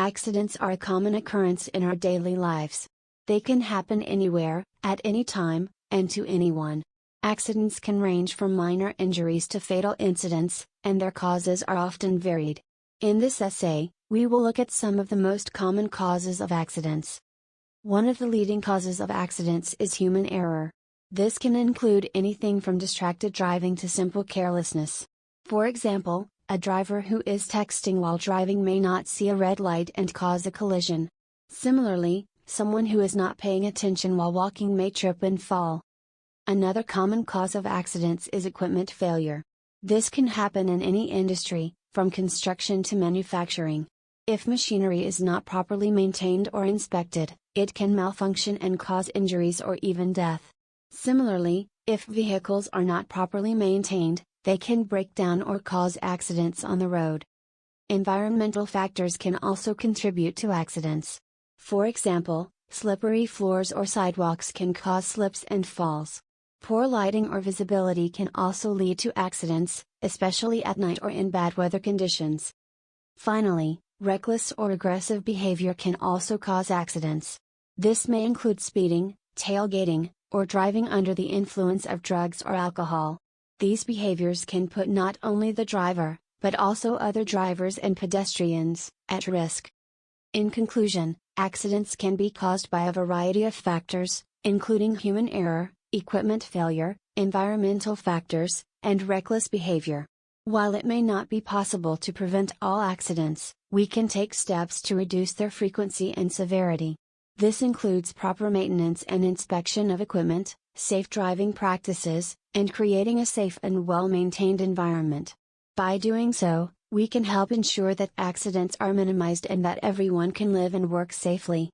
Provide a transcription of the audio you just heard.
Accidents are a common occurrence in our daily lives. They can happen anywhere, at any time, and to anyone. Accidents can range from minor injuries to fatal incidents, and their causes are often varied. In this essay, we will look at some of the most common causes of accidents. One of the leading causes of accidents is human error. This can include anything from distracted driving to simple carelessness. For example, a driver who is texting while driving may not see a red light and cause a collision. Similarly, someone who is not paying attention while walking may trip and fall. Another common cause of accidents is equipment failure. This can happen in any industry, from construction to manufacturing. If machinery is not properly maintained or inspected, it can malfunction and cause injuries or even death. Similarly, if vehicles are not properly maintained, they can break down or cause accidents on the road. Environmental factors can also contribute to accidents. For example, slippery floors or sidewalks can cause slips and falls. Poor lighting or visibility can also lead to accidents, especially at night or in bad weather conditions. Finally, reckless or aggressive behavior can also cause accidents. This may include speeding, tailgating, or driving under the influence of drugs or alcohol. These behaviors can put not only the driver, but also other drivers and pedestrians, at risk. In conclusion, accidents can be caused by a variety of factors, including human error, equipment failure, environmental factors, and reckless behavior. While it may not be possible to prevent all accidents, we can take steps to reduce their frequency and severity. This includes proper maintenance and inspection of equipment, safe driving practices, and creating a safe and well-maintained environment. By doing so, we can help ensure that accidents are minimized and that everyone can live and work safely.